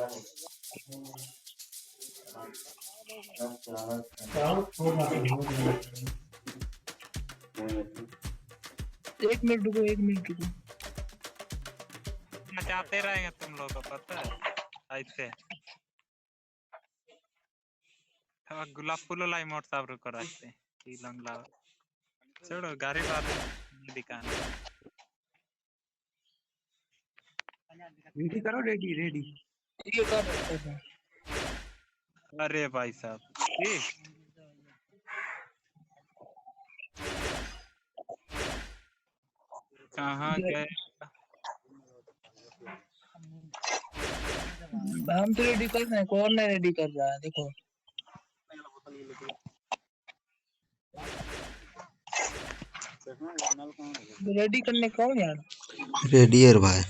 एक मिनट रुको, एक मिनट रुको। मचाते रहेंगे तुम लोग को पता है ऐसे। गुलाब फूल लाई मोट साहब रुको रखते छोड़ो गाड़ी वाले दिखाना। रेडी करो, रेडी रेडी। ये कर रहे हैं। अरे भाई साहब ये कहाँ गए? हम तो रेडी कर रहे हैं, कौन नहीं रेडी कर रहा है देखो। रेडी करने कौन यार? रेडी है भाई।